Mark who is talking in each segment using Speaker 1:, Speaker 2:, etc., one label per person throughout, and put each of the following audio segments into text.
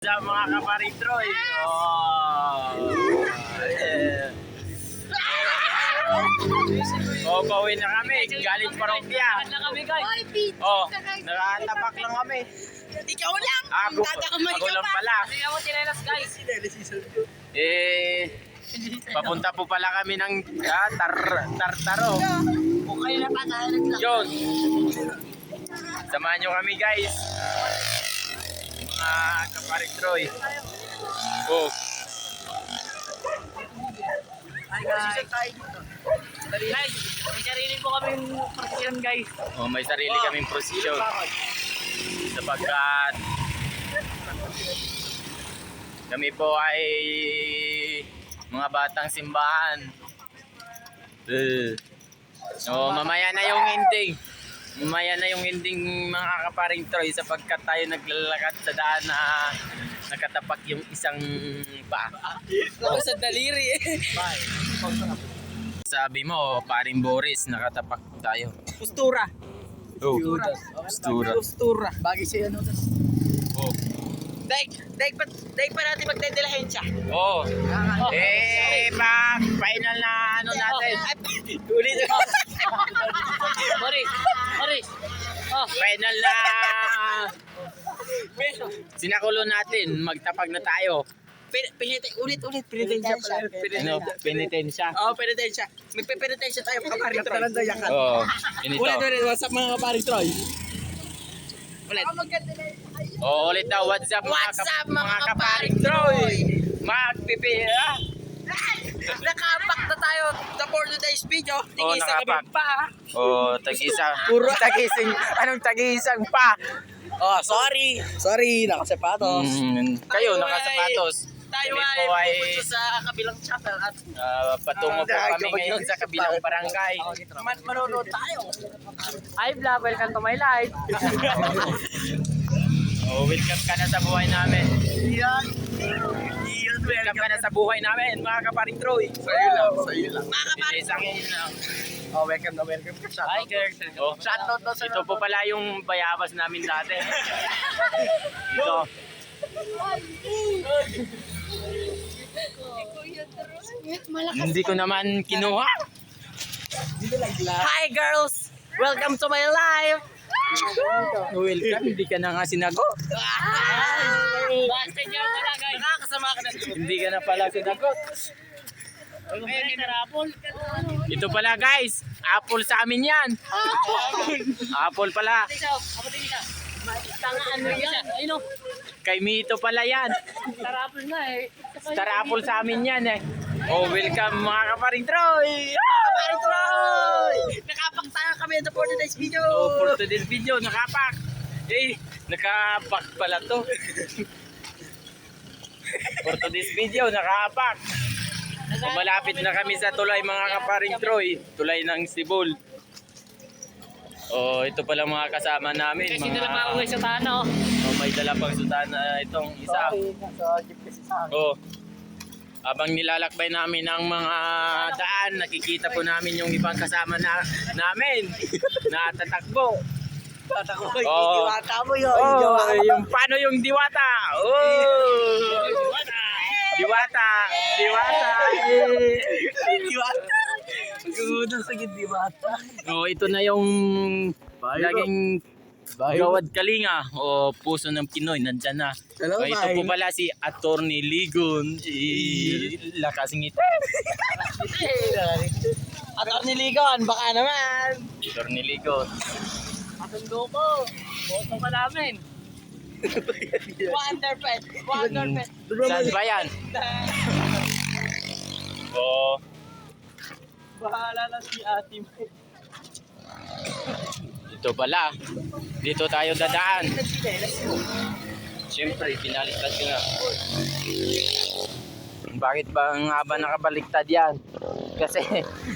Speaker 1: Sa mga kaparitroy. Pauwi na kami. Galing parokya. Oh, nakatapak lang kami.
Speaker 2: Ikaw lang!
Speaker 1: Ako lang pala. Papunta po pala kami ng Tartaro. Yun. Samahan nyo kami, guys. Mga kaparitroy. Oh.
Speaker 2: Hi guys, may sarili po kaming prosesyon guys.
Speaker 1: Oh, may sarili kaming prosesyon. Sapagkat kami po ay mga batang simbahan. So, mamaya na yung ending. Mamaya na yung ending mga kaparing Troy sapagkat tayo naglalakad sa daan na nakatapak yung isang paa.
Speaker 2: Sa daliri
Speaker 1: Sabi mo, paring Boris, nakatapak tayo.
Speaker 2: Postura.
Speaker 1: Oh, postura.
Speaker 2: Bagay siya ano.
Speaker 1: Oh.
Speaker 2: Daig pa natin magdedelahin siya.
Speaker 1: Oh. Final na ano natin.
Speaker 2: Ulit. Boris. Oh.
Speaker 1: Final na sinakulo natin, magtapag na tayo.
Speaker 2: Ulit. Penitensya pala.
Speaker 1: Ano? Penitensya.
Speaker 2: Oo, penitensya. Magpe-penitensya tayo mga kaparing Troy.
Speaker 1: Oo. Ganito.
Speaker 2: Ulit. What's up mga kaparing Troy? Ulit.
Speaker 1: Ulit daw. What's up mga kaparing Troy? Magpipira.
Speaker 2: Nakapak na tayo for today's video. Tigisa
Speaker 1: nakapak.
Speaker 2: kami pa.
Speaker 1: Tag-isa. Puro tag-isang. Anong tag-isang pa?
Speaker 2: Oh, sorry, nakasapatos.
Speaker 1: Kayo, nakasapatos.
Speaker 2: Tayo
Speaker 1: Kami po
Speaker 2: ay pupunta sa kabilang chapel at
Speaker 1: patungo po kami ngayon sa kabilang barangay.
Speaker 2: manonood tayo.
Speaker 3: Hi vlog, welcome to my life.
Speaker 1: Welcome ka na sa buhay namin.
Speaker 2: Yan.
Speaker 1: Welcome ka na sa buhay namin, mga kaparing Troy.
Speaker 2: Sa'yo lang. Mga kaparing
Speaker 1: Isang lang.
Speaker 2: Oh, welcome ka.
Speaker 1: Hi, Kirk. Oh,
Speaker 2: Shoutout daw sa
Speaker 1: ito po pala yung bayabas namin dati. Ito. Hindi ko naman kinuha.
Speaker 2: Hi girls! Welcome to my life!
Speaker 1: Welcome, hindi ka na nga sinagot.
Speaker 2: Basta dyan pala guys. Nakakasama ka na.
Speaker 1: Hindi ka na pala sinagot. Ito pala guys, apple sa amin yan. Apple pala.
Speaker 3: Ano yan? Ayun o.
Speaker 1: Kay Mito pala yan.
Speaker 3: Tarapol na eh.
Speaker 1: Star apple sa amin yan eh. Oh, welcome mga kaparing Troy.
Speaker 2: Kaparing Troy! Nakapak tayo kami for today's video.
Speaker 1: Oh, for today's video, nakapak. Nakapak pala to. For today's video, nakapak. Malapit na kami sa tulay mga kaparing Troy. Tulay ng Sibol. Oh, ito pala mga kasama namin.
Speaker 3: Kasi dala pa uwi sa tano.
Speaker 1: Oh, may dala pang sutana itong isa. Oh. Habang nilalakbay namin ang mga daan, nakikita po namin yung ibang kasama namin na tatakbo. Oh.
Speaker 2: Diwata mo yun.
Speaker 1: Oh, yung paano yung diwata? Oh. Diwata.
Speaker 2: Gudang sa diwata.
Speaker 1: Oh, ito na yung laging gawad kalinga o puso ng Pinoy, nandyan na.
Speaker 2: Hello,
Speaker 1: Ito po pala si Attorney Ligon. Lakas ngiti.
Speaker 2: Attorney Ligon, baka naman.
Speaker 1: Attorney Ligon.
Speaker 3: Patundo ko. Boto ka namin.
Speaker 2: Wonderpet.
Speaker 1: Saan ba yan? Oh,
Speaker 2: Bahala na si ate mo.
Speaker 1: ito pala. Dito tayo dadaan. Siyempre, pinaliktad ko nga. Bakit ba nga ba nakabaliktad yan? Kasi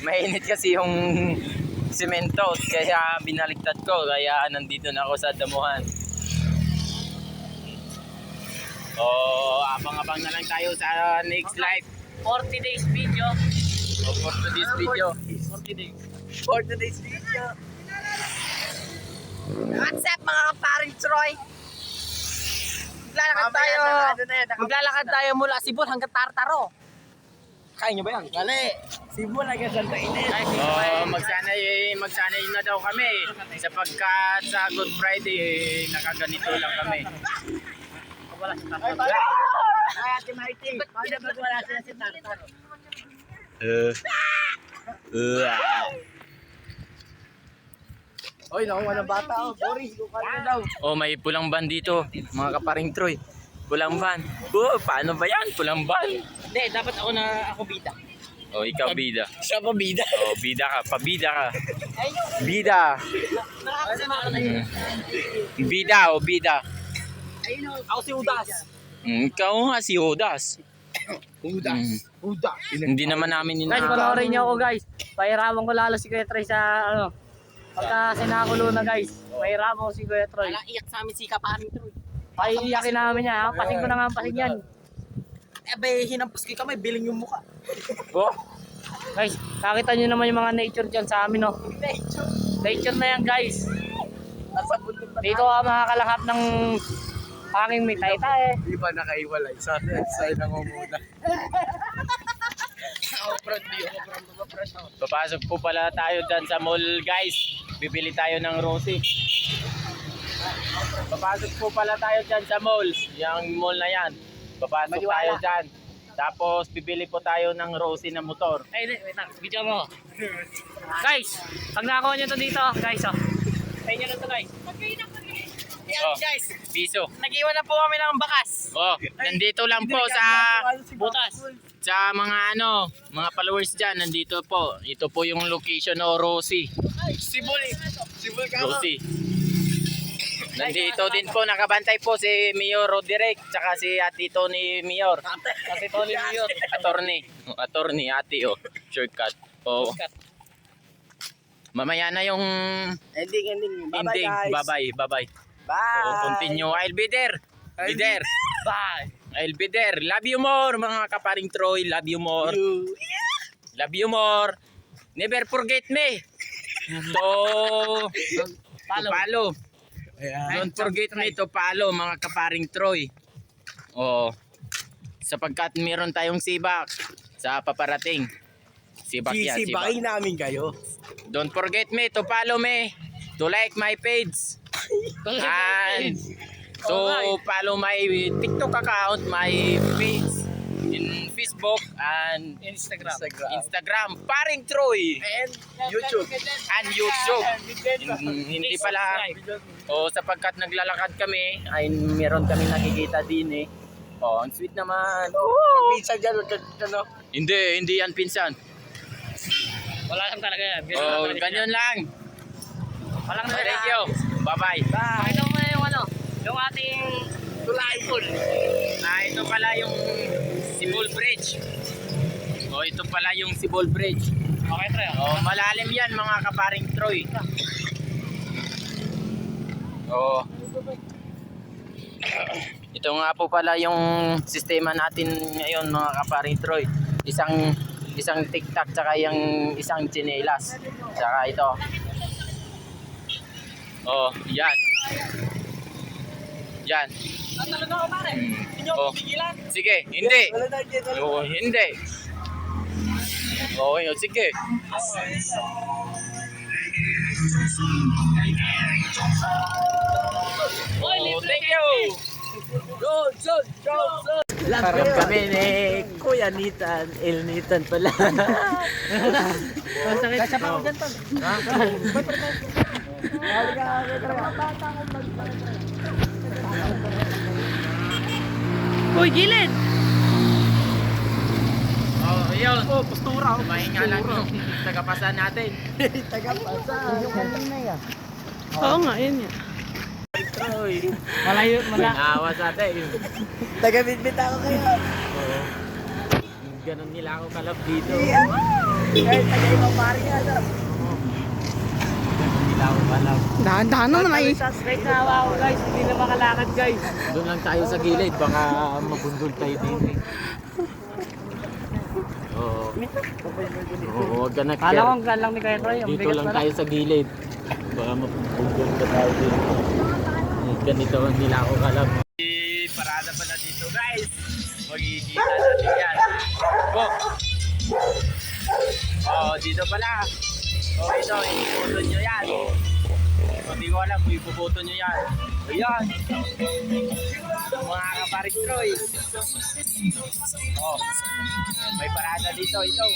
Speaker 1: mainit kasi yung simento. Kaya binaliktad ko. Kaya nandito na ako sa damuhan. Abang-abang na lang tayo sa next live.
Speaker 3: 40 days video.
Speaker 1: For today's video.
Speaker 3: 40 days.
Speaker 2: For today's video. What's up mga kaparing Troy? Maglalakad tayo mula Sibol hanggang Tartaro. Kaya nyo ba yan?
Speaker 3: Mali. Sibol hanggang Santa Ines.
Speaker 1: Magsanay na daw kami. Sapagkat sa Good Friday, nakaganito lang kami.
Speaker 3: Wala si Tartaro. Ay, Ate Marity. Paano ba wala sila si Tartaro?
Speaker 2: Oy, nakuha ng bata. Boris, kukuha daw.
Speaker 1: Oh, may pulang van dito, mga kaparing Troy. Pulang van. Oh, paano ba yan? Pulang van.
Speaker 2: Hindi, dapat ako bida.
Speaker 1: Oh, ikaw bida.
Speaker 2: Siya pa bida.
Speaker 1: Oh, bida ka. Pabida ka. Bida.
Speaker 2: Nakakasama ka na yun.
Speaker 1: Bida o bida.
Speaker 2: Ako si Udas.
Speaker 1: Ikaw nga si Odas.
Speaker 2: Udas.
Speaker 1: Hindi naman namin
Speaker 3: Guys, panoorin niyo ako guys. Pahiraman ko lalo si Kuya Troy sa ano. Pagka sinakulo na guys. Pahiraman ko si Kuya Troy.
Speaker 2: Wala iyak sa amin si Kaparing Troy.
Speaker 3: Paiiyakin namin niya. Pasing ko na nga ang pasing yan.
Speaker 2: Be, hinampas kay kamay, biling yung mukha.
Speaker 1: Oh,
Speaker 3: Guys, nakita niyo naman yung mga nature dyan sa amin, no? Nature na yan, guys.
Speaker 2: Nasa bundok na.
Speaker 3: Dito ka makakalakap ng hanging may taytay.
Speaker 2: Di ba nakaiwalay? Sa side ng umuna.
Speaker 1: papasok po pala tayo dyan sa mall, guys. Bibili tayo ng rosy. Papasok po pala tayo dyan sa mall. Yung mall na yan. Papasok tayo dyan. Tapos bibili po tayo ng rosy na motor.
Speaker 3: Ay, wait lang. Video mo. Guys, pag nakakuha nyo to dito, guys, oh. Pay nyo na to, guys.
Speaker 1: Oh,
Speaker 2: Guys,
Speaker 1: piso.
Speaker 2: nag-iwan na po kami ng bakas.
Speaker 1: Oh, nandito lang po sa
Speaker 3: Butas.
Speaker 1: sa mga mga followers dyan. Nandito po. Ito po yung location o Rosy.
Speaker 2: Sibol ka mo.
Speaker 1: Rosy. Nandito din po, nakabantay po si Mayor Roderick, tsaka si Ate Tony Mayor.
Speaker 3: Kasi Tony Mayor.
Speaker 1: Attorney, ate, oh. Shortcut. Oh. Mamaya na yung
Speaker 2: Ending.
Speaker 1: ending. Bye-bye.
Speaker 2: Bye.
Speaker 1: Oh, continue. I'll be there. Be there.
Speaker 3: Bye.
Speaker 1: I'll be there. Love you more, mga kaparing Troy. Love you more. Love you more. Never forget me. To follow. Don't forget me to follow, mga kaparing Troy. Oh. Sapagkat meron tayong sibak sa paparating. Sibak yan, sibak.
Speaker 2: Sisibakin namin kayo.
Speaker 1: Don't forget me to follow me. To like my page. And to follow my TikTok account, my page in Facebook and Instagram. Paring Troy.
Speaker 2: And YouTube.
Speaker 1: And YouTube. Hindi pala. O sapagkat naglalakad kami, ay meron kami nakikita din eh. Oh, ang sweet naman.
Speaker 2: Pizza dyan, ano?
Speaker 1: Hindi yan pinsan.
Speaker 3: Wala lang talaga yan.
Speaker 1: Oh, ganyan lang.
Speaker 3: Walang
Speaker 1: Thank you. Bye-bye.
Speaker 3: Pakita mo na yung yung ating tulay pool.
Speaker 1: Ito pala yung Sibol Bridge. Oh, ito pala yung Sibol Bridge.
Speaker 3: Okay, Troy.
Speaker 1: Oh, malalim yan, mga kaparing Troy. Oh. Ito nga po pala yung sistema natin ngayon, mga kaparing Troy. Isang TikTok tsaka yung isang chinelas. Tsaka ito. Oh, yan. Yan.
Speaker 2: Talaga ako pare. Hindi
Speaker 1: Oh.
Speaker 2: ako pigilan.
Speaker 1: Sige, hindi.
Speaker 2: Wala na dyan.
Speaker 1: Oo, hindi. Okay, sige. Oh, thank you.
Speaker 2: Johnson.
Speaker 1: Parang kami ni Kuya Nitan, El Nitan pala.
Speaker 3: Kasya pa ako dyan, Tol. Uy, gilid!
Speaker 1: Oh, yun.
Speaker 2: Oh, postura.
Speaker 1: Mahinga lang yung tagapasan natin.
Speaker 3: Oo nga, yun yan. Malayo.
Speaker 1: Pinawa sa atin.
Speaker 2: Taga-bitbit ako kayo.
Speaker 1: Oo. Ganun nila ako kalap dito.
Speaker 2: Kahit taga-ibang pari nga na.
Speaker 1: Ganun nila ako kalap.
Speaker 3: Dahan-dahan naman ay. Straight na ako guys, hindi na makalakad guys.
Speaker 1: Doon lang tayo sa gilid, baka mabundol tayo dito. Oo. Oo, wag ka na.
Speaker 3: Kala ko ang lang ni Kuya Troy. Ang
Speaker 1: Dito
Speaker 3: bigat
Speaker 1: lang
Speaker 3: pala.
Speaker 1: tayo sa gilid. Baka mabundol ka tayo dito. Ganito nila ako kalap. Para pala dito guys. Magkikita natin yan. Go! Oh, dito pala. Oh, ito, ipuputo nyo yan. Hindi ko alam kung ipuputo nyo yan. Ayan. Mga kaparik Troy. Oh, may parada dito, ito.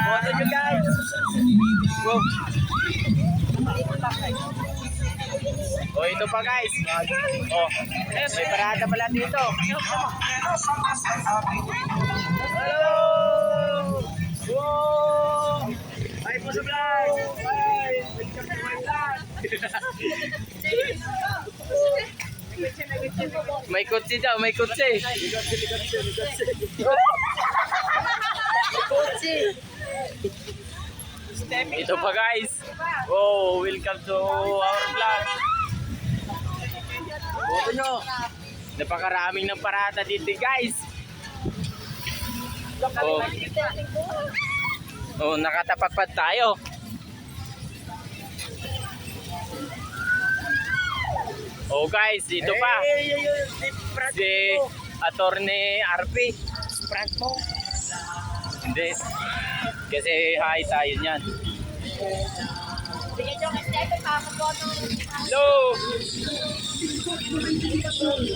Speaker 1: Boto nyo guys. Go. Oh, ito pa guys. Oh, may parada pala dito. Hello! Wow! Hi po sa vlog! Hi! Welcome to my vlog! May kutsi daw, may kutsi. Ito pa guys. Oh, welcome to our vlog. Boto nyo. Napakaraming ng parada dito guys. Oh. Oh, nakatapat pa tayo. Oh guys, dito pa. Si Attorney RP. Hindi. Kasi hi tayo niyan. Hello!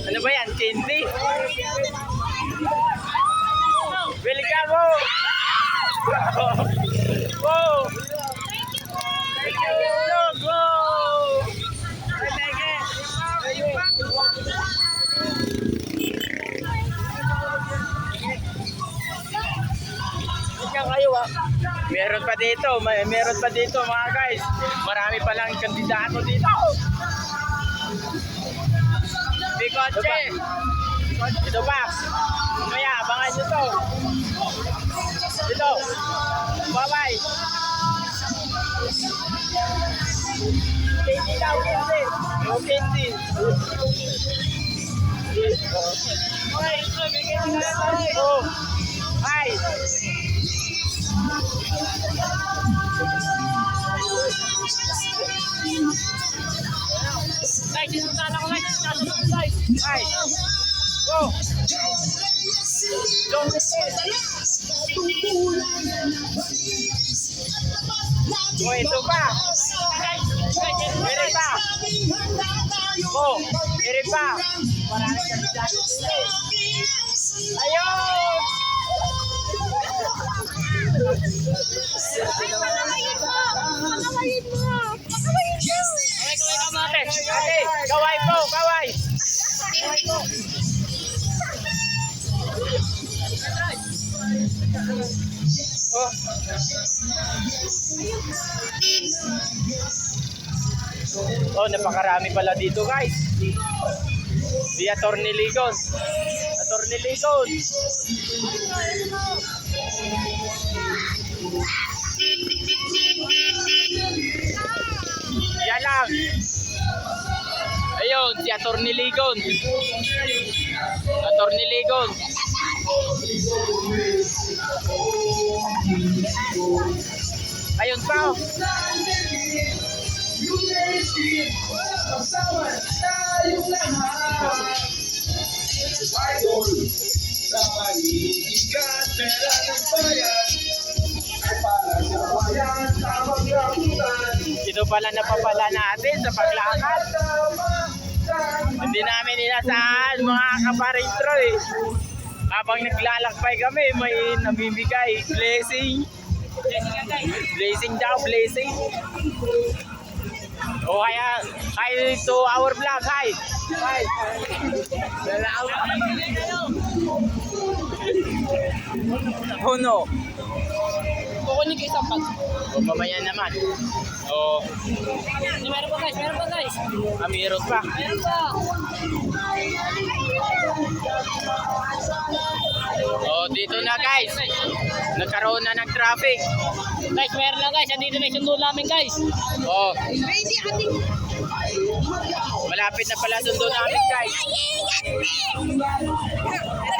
Speaker 1: Ano ba yan? Candy? Welcome mo! Wow! Thank you! Go! Meron pa dito, meron pa dito mga guys. Marami pa lang kandidato dito. Bikotse. Ito pa. Kaya abangan nyo to. Ito. Bye-bye. Candy daw, candy. Oh, candy. Okay, ito, may candy na tayo. Oh. Hi. Guys, isundan ako guys. Hi. Go. Go. Oh, ito pa. Meron pa. Oh, meron pa. Maraming kandidato dito. Ayun! Ate, kaway po, kaway. Oh, napakarami pala dito guys. Si Attorney Ligon. Attorney Ligon. Yan lang. Ayun, si Attorney Ligon. Attorney Ligon. Ayun pa.
Speaker 4: Sa panigigan, pera ng bayan ay para sa bayan, tamang lakutan.
Speaker 1: Ito pala napapala natin sa paglakad. Hindi namin inasahan mga kaparintro eh. Habang naglalakbay kami, may nabibigay blessing. Blessing daw, blessing. O kaya, hi to our vlog, hi. Hi. Oh no.
Speaker 3: Kukunin ko isang pag.
Speaker 1: O mamaya naman. O,
Speaker 3: Meron pa guys, meron pa guys.
Speaker 1: meron pa.
Speaker 3: Meron pa.
Speaker 1: O, dito na guys. Nagkaroon na ng traffic.
Speaker 3: Guys, meron lang guys. Andito na yung sundo namin guys.
Speaker 1: O, malapit na pala sundo namin guys.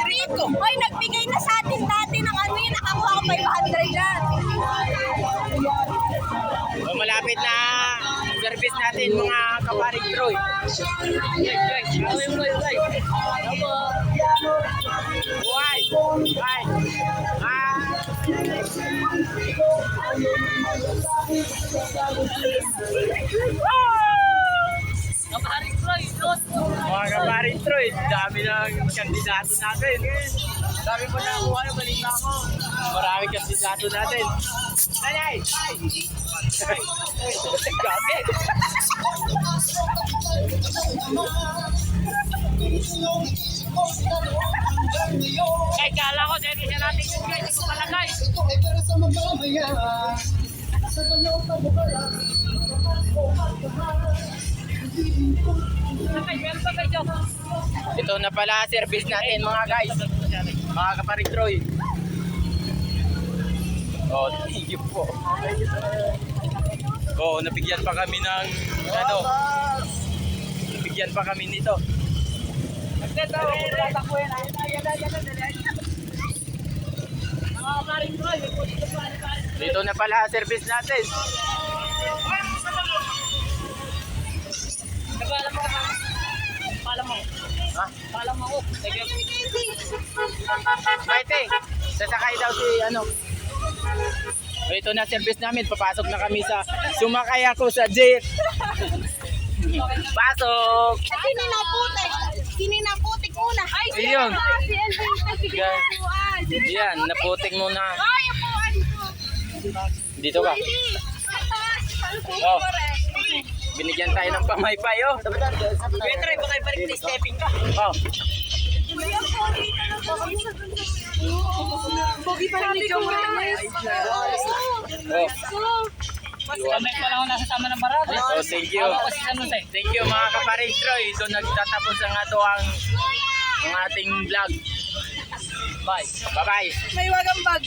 Speaker 5: Rico, oy, nagbigay na sa atin dati ng ano yun, nakakuha ko 500 yan.
Speaker 1: O, malapit na service natin mga kaparing Troy. Buhay! Buhay! Mga kaparing Troy, dami ng kandidato natin. Dami po na kuha ng balita ko. Maraming kandidato natin. Nanay! Gabi! Ay, kala ko, dahil siya natin yung guys, hindi ko pala guys. Ito na pala service natin mga guys. Mga kaparing Troy. Oh, thank you po. Oh, nabigyan pa kami ng ano. Nabigyan pa kami nito. Dito na pala service natin. Ha? Maite, sasakay daw si ano. O, ito na service namin. Papasok na kami sa sumakay ako sa jeep. Pasok!
Speaker 5: Kininaputik muna. Ay,
Speaker 1: Ayun.
Speaker 5: si Elvin.
Speaker 1: Yan, naputik muna.
Speaker 5: Ay, upuan ko.
Speaker 1: Dito ka. Oh. Binigyan tayo ng pamaypay, oh.
Speaker 2: Petro, baka ibalik na stepping ka.
Speaker 1: Oh.
Speaker 5: Kuya, pogi ka na po. Pogi pa rin ni John Reyes.
Speaker 1: Oh.
Speaker 3: Kami ko lang nasasama ng barado.
Speaker 1: Oh, thank you. Thank you mga kaparing Troy. Doon nagtatapos ang ato ang ating vlog. Bye. Bye-bye.
Speaker 5: May wagang bag.